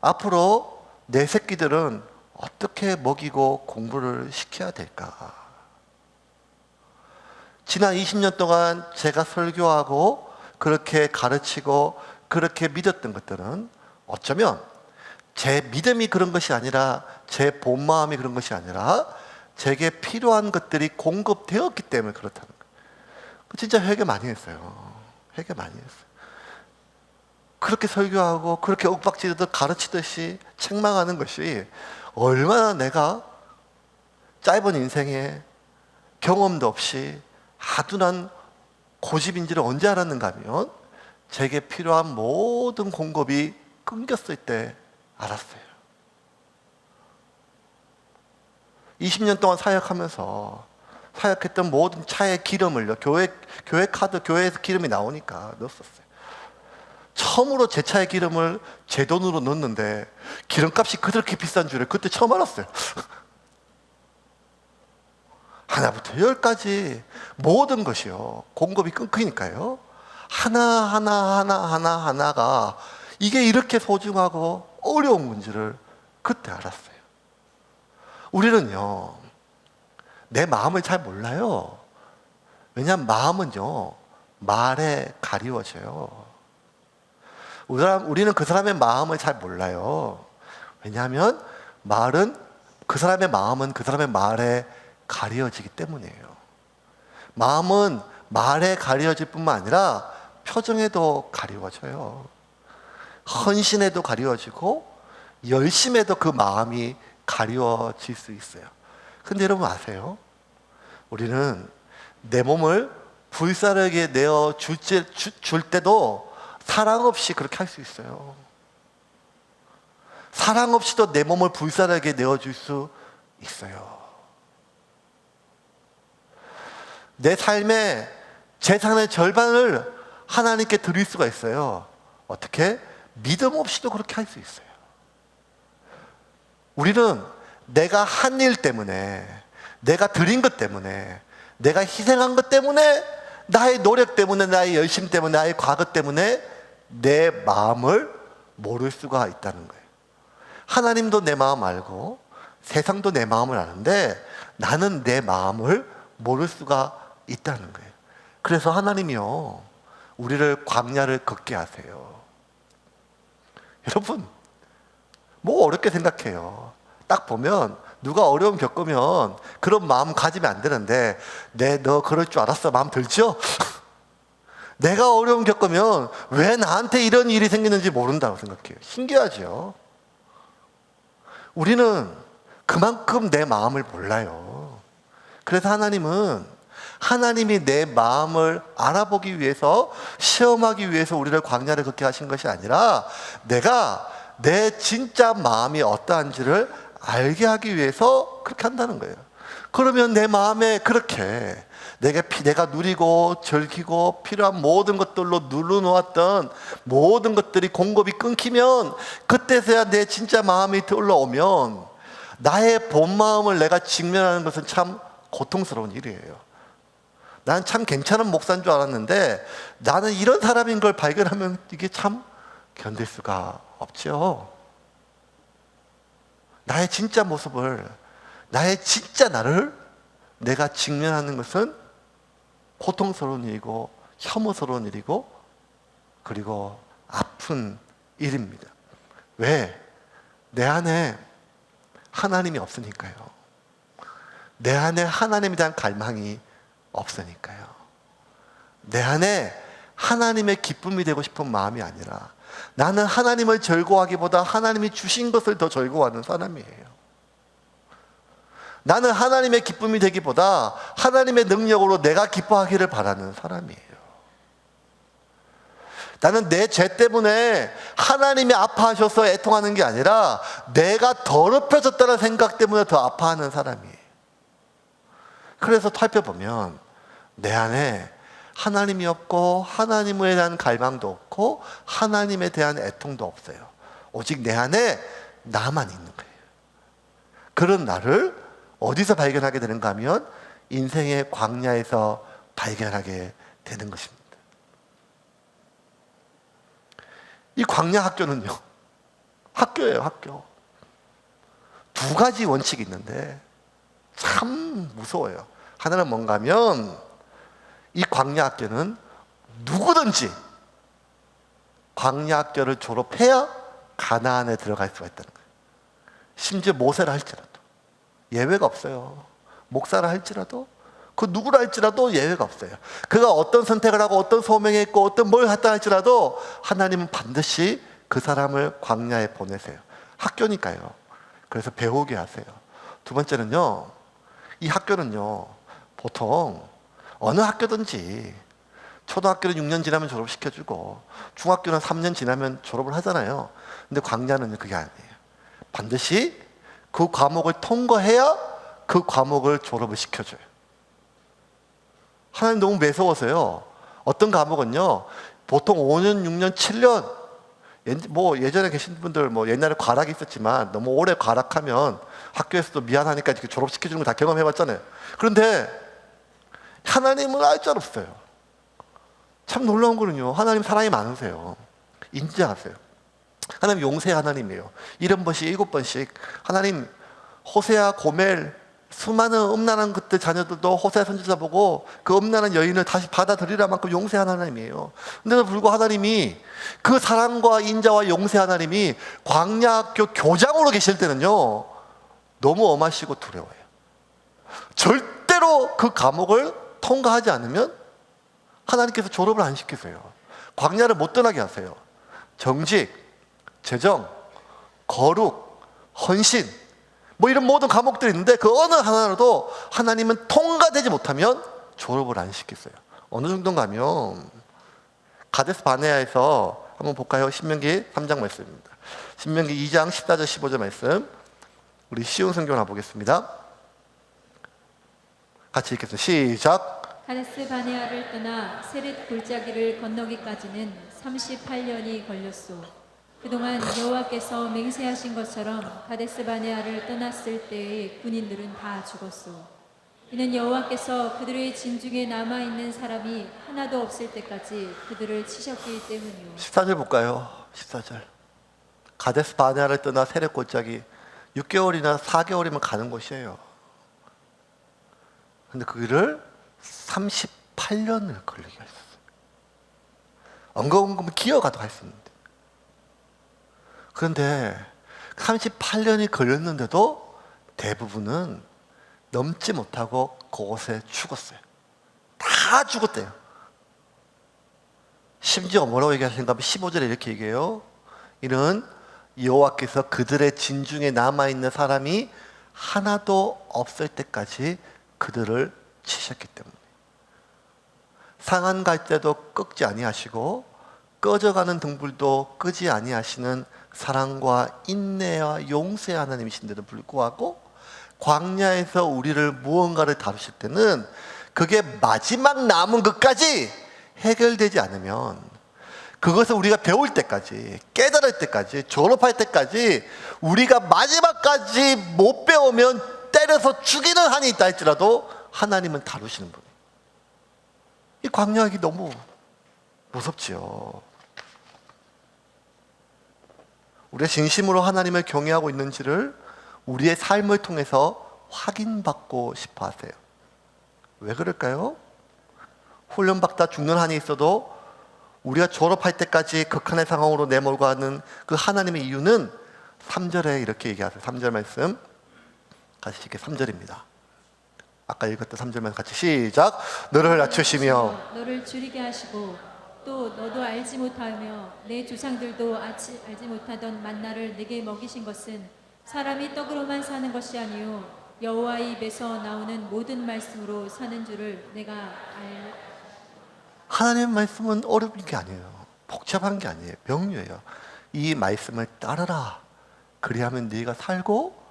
앞으로 내 새끼들은 어떻게 먹이고 공부를 시켜야 될까. 지난 20년 동안 제가 설교하고 그렇게 가르치고 그렇게 믿었던 것들은 어쩌면 제 믿음이 그런 것이 아니라 제 본 마음이 그런 것이 아니라 제게 필요한 것들이 공급되었기 때문에 그렇다는 거예요. 진짜 회개 많이 했어요. 회개 많이 했어요. 그렇게 설교하고 그렇게 윽박지르듯 가르치듯이 책망하는 것이 얼마나 내가 짧은 인생에 경험도 없이 하둔한 고집인지를 언제 알았는가 하면 제게 필요한 모든 공급이 끊겼을 때 알았어요. 20년 동안 사역하면서 사역했던 모든 차에 기름을요, 교회 카드, 교회에서 기름이 나오니까 넣었었어요. 처음으로 제 차에 기름을 제 돈으로 넣었는데 기름값이 그렇게 비싼 줄을 그때 처음 알았어요. 하나부터 열까지 모든 것이요, 공급이 끊기니까요. 하나가 이게 이렇게 소중하고 어려운 문제를 그때 알았어요. 우리는요, 내 마음을 잘 몰라요. 왜냐하면 마음은요, 말에 가리워져요. 우리는 그 사람의 마음을 잘 몰라요. 왜냐하면 그 사람의 마음은 그 사람의 말에 가려지기 때문이에요. 마음은 말에 가려질 뿐만 아니라 표정에도 가리워져요. 헌신에도 가리워지고 열심에도 그 마음이 가리워질 수 있어요. 근데 여러분 아세요? 우리는 내 몸을 불사르게 내어 줄 때도 사랑 없이 그렇게 할 수 있어요. 사랑 없이도 내 몸을 불사르게 내어줄 수 있어요. 내 삶의 재산의 절반을 하나님께 드릴 수가 있어요. 어떻게? 믿음 없이도 그렇게 할 수 있어요. 우리는 내가 한 일 때문에, 내가 드린 것 때문에, 내가 희생한 것 때문에, 나의 노력 때문에, 나의 열심 때문에, 나의 과거 때문에 내 마음을 모를 수가 있다는 거예요. 하나님도 내 마음 알고 세상도 내 마음을 아는데 나는 내 마음을 모를 수가 있다는 거예요. 그래서 하나님이요, 우리를 광야를 걷게 하세요. 여러분, 뭐 어렵게 생각해요. 딱 보면 누가 어려움 겪으면 그런 마음 가지면 안 되는데, 너 그럴 줄 알았어 마음 들죠? 내가 어려움 겪으면 왜 나한테 이런 일이 생기는지 모른다고 생각해요. 신기하죠? 우리는 그만큼 내 마음을 몰라요. 그래서 하나님이 내 마음을 알아보기 위해서, 시험하기 위해서 우리를 광야를 걷게 하신 것이 아니라 내가 내 진짜 마음이 어떠한지를 알게 하기 위해서 그렇게 한다는 거예요. 그러면 내 마음에 그렇게 내가 누리고 즐기고 필요한 모든 것들로 눌러놓았던 모든 것들이 공급이 끊기면, 그때서야 내 진짜 마음이 올라오면 나의 본 마음을 내가 직면하는 것은 참 고통스러운 일이에요. 나는 참 괜찮은 목사인 줄 알았는데 나는 이런 사람인 걸 발견하면 이게 참 견딜 수가 없죠. 나의 진짜 모습을, 나의 진짜 나를 내가 직면하는 것은 고통스러운 일이고 혐오스러운 일이고 그리고 아픈 일입니다. 왜? 내 안에 하나님이 없으니까요. 내 안에 하나님에 대한 갈망이 없으니까요. 내 안에 하나님의 기쁨이 되고 싶은 마음이 아니라 나는 하나님을 즐거워하기보다 하나님이 주신 것을 더 즐거워하는 사람이에요. 나는 하나님의 기쁨이 되기보다 하나님의 능력으로 내가 기뻐하기를 바라는 사람이에요. 나는 내 죄 때문에 하나님이 아파하셔서 애통하는 게 아니라 내가 더럽혀졌다는 생각 때문에 더 아파하는 사람이에요. 그래서 살펴보면 내 안에 하나님이 없고 하나님에 대한 갈망도 없고 하나님에 대한 애통도 없어요. 오직 내 안에 나만 있는 거예요. 그런 나를 어디서 발견하게 되는가 하면 인생의 광야에서 발견하게 되는 것입니다. 이 광야 학교는요, 학교예요, 학교. 두 가지 원칙이 있는데 참 무서워요. 하나는 뭔가 하면 이 광야 학교는 누구든지 광야 학교를 졸업해야 가나안에 들어갈 수가 있다는 거예요. 심지어 모세라 할지라도 예외가 없어요. 목사라 할지라도 그 누구라 할지라도 예외가 없어요. 그가 어떤 선택을 하고 어떤 소명이 있고 어떤 뭘 했다 할지라도 하나님은 반드시 그 사람을 광야에 보내세요. 학교니까요. 그래서 배우게 하세요. 두 번째는요, 이 학교는요 보통 어느 학교든지 초등학교는 6년 지나면 졸업시켜주고 중학교는 3년 지나면 졸업을 하잖아요. 근데 광야는 그게 아니에요. 반드시 그 과목을 통과해야 그 과목을 졸업을 시켜줘요. 하나님 너무 매서워서요. 어떤 과목은요 보통 5년, 6년, 7년 뭐 예전에 계신 분들 뭐 옛날에 과락이 있었지만 너무 오래 과락하면 학교에서도 미안하니까 이렇게 졸업시켜주는 거 다 경험해봤잖아요. 그런데 하나님은 알 줄 없어요. 참 놀라운 거는요, 하나님 사랑이 많으세요. 인자하세요. 하나님 용서의 하나님이에요. 70번씩 7번씩 하나님 호세아, 고멜 수많은 음란한 그때 자녀들도 호세아 선지자 보고 그 음란한 여인을 다시 받아들이라 만큼 용서의 하나님이에요. 근데도 불구하고 하나님이 그 사랑과 인자와 용서의 하나님이 광야학교 교장으로 계실 때는요 너무 엄하시고 두려워요. 절대로 그 과목을 통과하지 않으면 하나님께서 졸업을 안 시키세요. 광야를 못 떠나게 하세요. 정직, 재정, 거룩, 헌신 뭐 이런 모든 과목들이 있는데 그 어느 하나라도 하나님은 통과되지 못하면 졸업을 안 시키세요. 어느 정도인가 하면 가데스 바네아에서 한번 볼까요? 신명기 3장 말씀입니다. 신명기 2장 14절 15절 말씀, 우리 쉬운 성경 하나 보겠습니다. 같이 읽겠습니다. 시작. 가데스 바네아를 떠나 세렛 골짜기를 건너기까지는 38년이 걸렸소. 그동안 여호와께서 맹세하신 것처럼 가데스 바네아를 떠났을 때의 군인들은 다 죽었소. 이는 여호와께서 그들의 진중에 남아있는 사람이 하나도 없을 때까지 그들을 치셨기 때문이요. 14절 볼까요? 14절. 가데스 바네아를 떠나 세렛 골짜기 6개월이나 4개월이면 가는 곳이에요. 근데 그 길을 38년을 걸리게 했어요. 엉금엉금 기어가도 할 수 있는데. 그런데 38년이 걸렸는데도 대부분은 넘지 못하고 그곳에 죽었어요. 다 죽었대요. 심지어 뭐라고 얘기하시는가 하면 15절에 이렇게 얘기해요. 이는 여호와께서 그들의 진중에 남아있는 사람이 하나도 없을 때까지 그들을 치셨기 때문에. 상한 갈대도 꺾지 아니하시고 꺼져가는 등불도 끄지 아니하시는 사랑과 인내와 용서의 하나님이신데도 불구하고 광야에서 우리를 무언가를 다루실 때는 그게 마지막 남은 것까지 해결되지 않으면, 그것을 우리가 배울 때까지, 깨달을 때까지, 졸업할 때까지 우리가 마지막까지 못 배우면 때려서 죽이는 한이 있다 할지라도 하나님은 다루시는 분이에요. 이 광야하기 너무 무섭지요. 우리가 진심으로 하나님을 경외하고 있는지를 우리의 삶을 통해서 확인받고 싶어 하세요. 왜 그럴까요? 훈련받다 죽는 한이 있어도 우리가 졸업할 때까지 극한의 상황으로 내몰고 하는 그 하나님의 이유는 3절에 이렇게 얘기하세요. 3절 말씀 같이 읽게. 3절입니다. 아까 읽었던 3절 말씀 같이 시작. 너를 낮추시며 너를 줄이게 하시고 또 너도 알지 못하며 내 조상들도 알지 못하던 만나를 내게 먹이신 것은 사람이 떡으로만 사는 것이 아니요 여호와의 입에서 나오는 모든 말씀으로 사는 줄을 내가 알. 하나님의 말씀은 어려운 게 아니에요. 복잡한 게 아니에요. 명료해요. 이 말씀을 따르라. 그리하면 네가 살고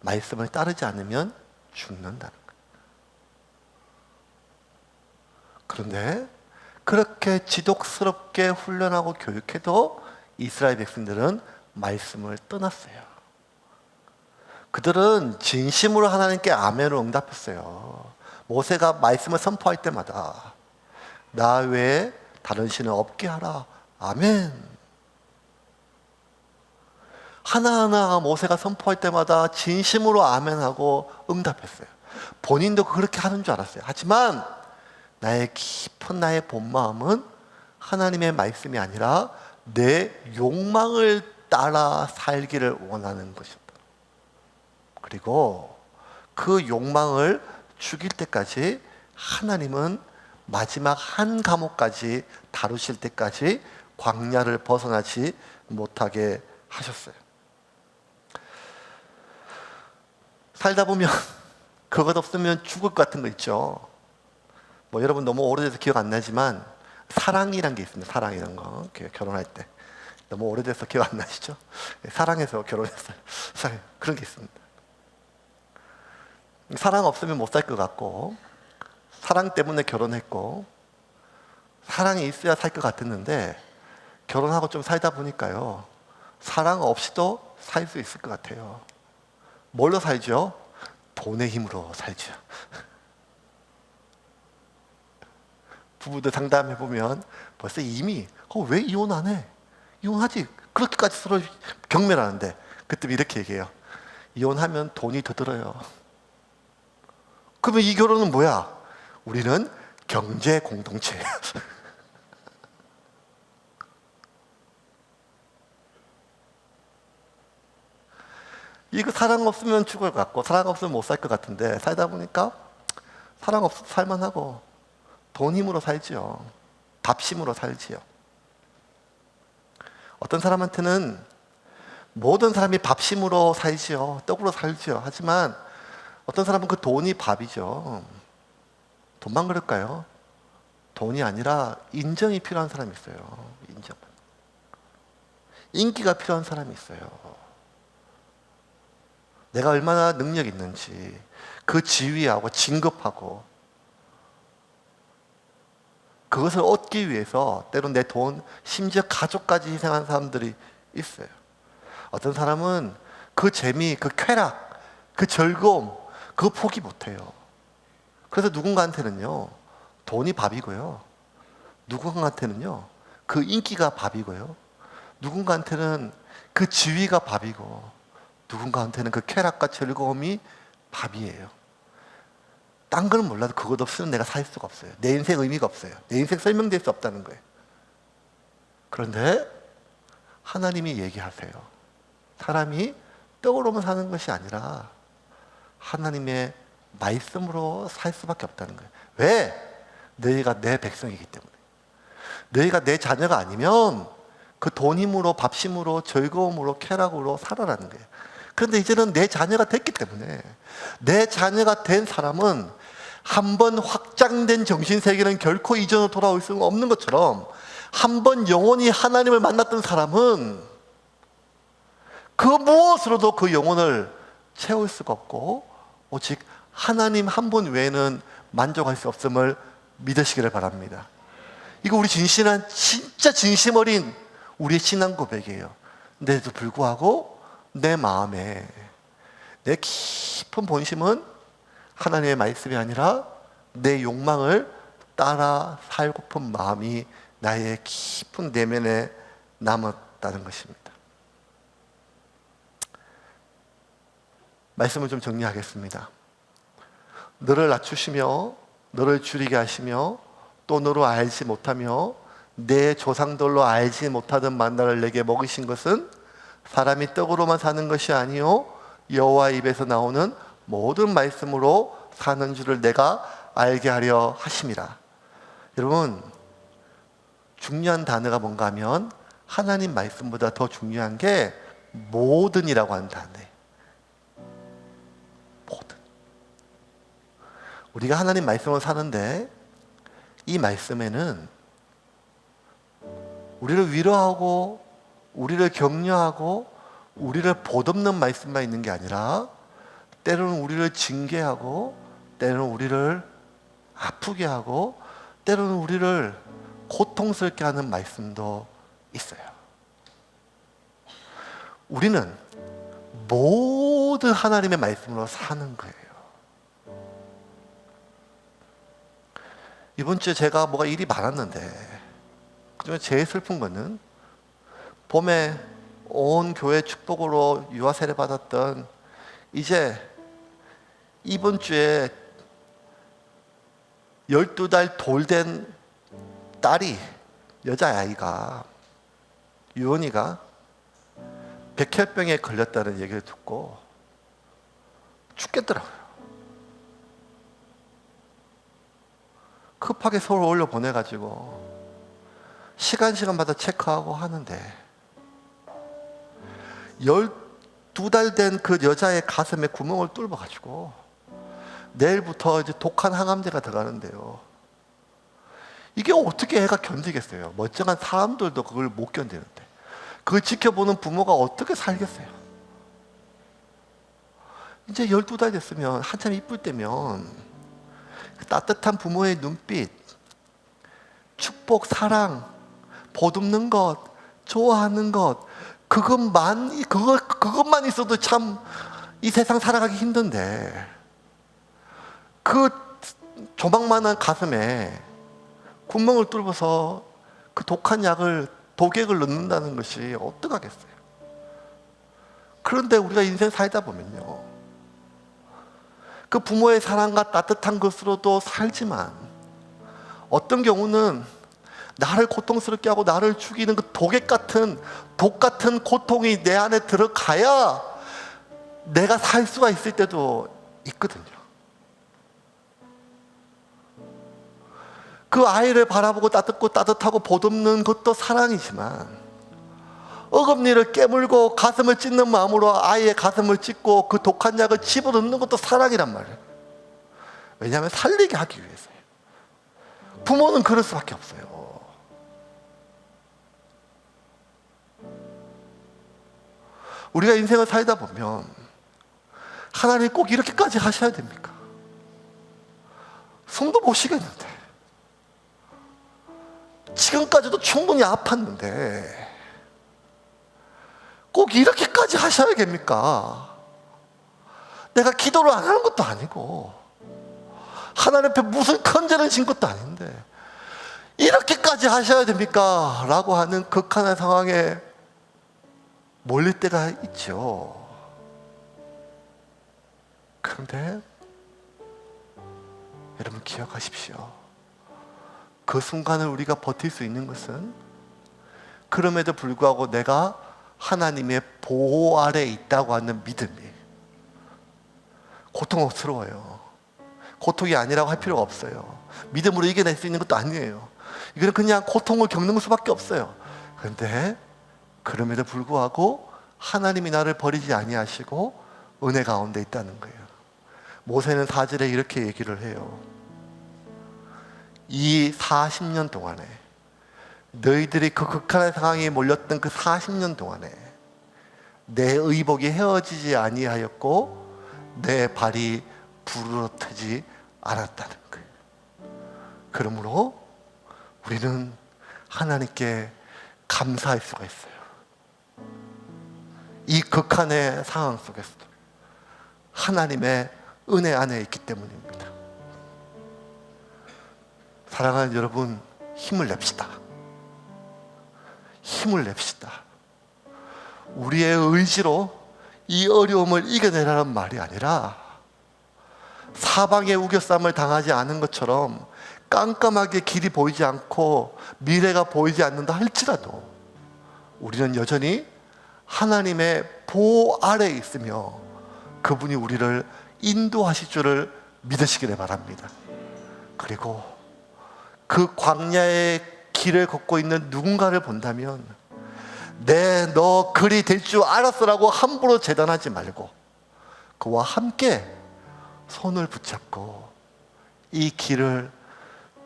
말씀을 따르지 않으면 죽는다는 거예요. 그런데 그렇게 지독스럽게 훈련하고 교육해도 이스라엘 백성들은 말씀을 떠났어요. 그들은 진심으로 하나님께 아멘으로 응답했어요. 모세가 말씀을 선포할 때마다 나 외에 다른 신은 없게 하라. 아멘. 하나하나 모세가 선포할 때마다 진심으로 아멘하고 응답했어요. 본인도 그렇게 하는 줄 알았어요. 하지만 나의 깊은 나의 본 마음은 하나님의 말씀이 아니라 내 욕망을 따라 살기를 원하는 것이었다. 그리고 그 욕망을 죽일 때까지 하나님은 마지막 한 감옥까지 다루실 때까지 광야를 벗어나지 못하게 하셨어요. 살다 보면 그것 없으면 죽을 것 같은 거 있죠. 뭐 여러분 너무 오래돼서 기억 안 나지만 사랑이란 게 있습니다. 사랑이란 거. 결혼할 때 너무 오래돼서 기억 안 나시죠? 사랑해서 결혼했어요. 그런 게 있습니다. 사랑 없으면 못 살 것 같고, 사랑 때문에 결혼했고, 사랑이 있어야 살 것 같았는데 결혼하고 좀 살다 보니까요, 사랑 없이도 살 수 있을 것 같아요. 뭘로 살죠? 돈의 힘으로 살죠. 부부들 상담해보면 벌써 이미 왜 이혼 안 해? 이혼하지. 그렇게까지 서로 경멸하는데 그때 이렇게 얘기해요. 이혼하면 돈이 더 들어요. 그러면 이 결혼은 뭐야? 우리는 경제 공동체예요. 이거 사랑 없으면 죽을 것 같고 사랑 없으면 못 살 것 같은데 살다 보니까 사랑 없어도 살만하고 돈 힘으로 살지요. 밥심으로 살지요. 어떤 사람한테는 모든 사람이 밥심으로 살지요. 떡으로 살지요. 하지만 어떤 사람은 그 돈이 밥이죠. 돈만 그럴까요? 돈이 아니라 인정이 필요한 사람이 있어요. 인정. 인기가 필요한 사람이 있어요. 내가 얼마나 능력 있는지 그 지위하고 진급하고 그것을 얻기 위해서 때론 내 돈, 심지어 가족까지 희생한 사람들이 있어요. 어떤 사람은 그 재미, 그 쾌락, 그 즐거움 그거 포기 못해요. 그래서 누군가한테는요 돈이 밥이고요, 누군가한테는요 그 인기가 밥이고요, 누군가한테는 그 지위가 밥이고, 누군가한테는 그 쾌락과 즐거움이 밥이에요. 딴 거는 몰라도 그것 없으면 내가 살 수가 없어요. 내 인생 의미가 없어요. 내 인생 설명될 수 없다는 거예요. 그런데 하나님이 얘기하세요. 사람이 떡으로만 사는 것이 아니라 하나님의 말씀으로 살 수밖에 없다는 거예요. 왜? 너희가 내 백성이기 때문에. 너희가 내 자녀가 아니면 그 돈 힘으로, 밥심으로, 즐거움으로, 쾌락으로 살아라는 거예요. 그런데 이제는 내 자녀가 됐기 때문에 내 자녀가 된 사람은 한 번 확장된 정신세계는 결코 이전으로 돌아올 수 없는 것처럼 한 번 영원히 하나님을 만났던 사람은 그 무엇으로도 그 영혼을 채울 수가 없고 오직 하나님 한 분 외에는 만족할 수 없음을 믿으시기를 바랍니다. 이거 우리 진짜 진심 어린 우리의 신앙 고백이에요. 근데도 불구하고 내 마음에 내 깊은 본심은 하나님의 말씀이 아니라 내 욕망을 따라 살고픈 마음이 나의 깊은 내면에 남았다는 것입니다. 말씀을 좀 정리하겠습니다. 너를 낮추시며 너를 줄이게 하시며 또 너로 알지 못하며 내 조상들로 알지 못하던 만나를 내게 먹이신 것은 사람이 떡으로만 사는 것이 아니요 여호와 입에서 나오는 모든 말씀으로 사는 줄을 내가 알게 하려 하심이라. 여러분, 중요한 단어가 뭔가 하면 하나님 말씀보다 더 중요한 게 모든이라고 하는 단어예요. 모든. 우리가 하나님 말씀을 사는데 이 말씀에는 우리를 위로하고 우리를 격려하고 우리를 보듬는 말씀만 있는 게 아니라 때로는 우리를 징계하고 때로는 우리를 아프게 하고 때로는 우리를 고통스럽게 하는 말씀도 있어요. 우리는 모든 하나님의 말씀으로 사는 거예요. 이번 주에 제가 뭐가 일이 많았는데 그중에 제일 슬픈 거는 봄에 온 교회 축복으로 유아 세례 받았던 이제 이번 주에 12달 돌 된 딸이 여자아이가 유언이가 백혈병에 걸렸다는 얘기를 듣고 죽겠더라고요. 급하게 서울 올려 보내가지고 시간마다 체크하고 하는데 12달 된 그 여자의 가슴에 구멍을 뚫어가지고 내일부터 이제 독한 항암제가 들어가는데요. 이게 어떻게 애가 견디겠어요? 멀쩡한 사람들도 그걸 못 견디는데 그걸 지켜보는 부모가 어떻게 살겠어요? 이제 12달 됐으면 한참 이쁠 때면 따뜻한 부모의 눈빛, 축복, 사랑, 보듬는 것, 좋아하는 것 그것만 있어도 참 이 세상 살아가기 힘든데 그 조망만한 가슴에 구멍을 뚫어서 그 독한 독약을 넣는다는 것이 어떡하겠어요? 그런데 우리가 인생 살다 보면요, 그 부모의 사랑과 따뜻한 것으로도 살지만 어떤 경우는 나를 고통스럽게 하고 나를 죽이는 그 독 같은 고통이 내 안에 들어가야 내가 살 수가 있을 때도 있거든요. 그 아이를 바라보고 따뜻하고 보듬는 것도 사랑이지만 어금니를 깨물고 가슴을 찢는 마음으로 아이의 가슴을 찢고 그 독한 약을 집어넣는 것도 사랑이란 말이에요. 왜냐하면 살리게 하기 위해서요. 부모는 그럴 수밖에 없어요. 우리가 인생을 살다 보면 하나님 꼭 이렇게까지 하셔야 됩니까? 숨도 못 쉬겠는데 지금까지도 충분히 아팠는데 꼭 이렇게까지 하셔야겠습니까? 내가 기도를 안 하는 것도 아니고 하나님 앞에 무슨 큰 죄를 진 것도 아닌데 이렇게까지 하셔야 됩니까? 라고 하는 극한의 상황에 몰릴 때가 있죠. 그런데 여러분 기억하십시오. 그 순간을 우리가 버틸 수 있는 것은 그럼에도 불구하고 내가 하나님의 보호 아래에 있다고 하는 믿음이 고통스러워요. 고통이 아니라고 할 필요가 없어요. 믿음으로 이겨낼 수 있는 것도 아니에요. 이거는 그냥 고통을 겪는 수밖에 없어요. 그런데 그럼에도 불구하고 하나님이 나를 버리지 아니하시고 은혜 가운데 있다는 거예요. 모세는 4절에 이렇게 얘기를 해요. 이 40년 동안에 너희들이 그 극한의 상황에 몰렸던 그 40년 동안에 내 의복이 헤어지지 아니하였고 내 발이 부르러뜨지 않았다는 거예요. 그러므로 우리는 하나님께 감사할 수가 있어요. 이 극한의 상황 속에서도 하나님의 은혜 안에 있기 때문입니다. 사랑하는 여러분, 힘을 냅시다. 힘을 냅시다. 우리의 의지로 이 어려움을 이겨내라는 말이 아니라 사방에 우겨쌈을 당하지 않은 것처럼 깜깜하게 길이 보이지 않고 미래가 보이지 않는다 할지라도 우리는 여전히 하나님의 보호 아래에 있으며 그분이 우리를 인도하실 줄을 믿으시기를 바랍니다. 그리고 그 광야의 길을 걷고 있는 누군가를 본다면 너 그리 될 줄 알았어라고 함부로 재단하지 말고 그와 함께 손을 붙잡고 이 길을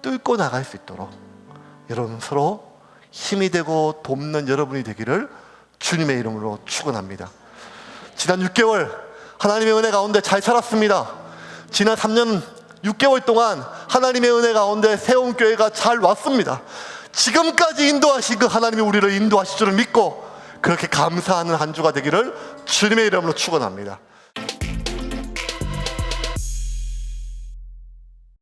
뚫고 나갈 수 있도록 여러분 서로 힘이 되고 돕는 여러분이 되기를 주님의 이름으로 축원합니다. 지난 6개월 하나님의 은혜 가운데 잘 살았습니다. 지난 3년 6개월 동안 하나님의 은혜 가운데 세움교회가 잘 왔습니다. 지금까지 인도하신 그 하나님이 우리를 인도하실 줄을 믿고 그렇게 감사하는 한 주가 되기를 주님의 이름으로 축원합니다.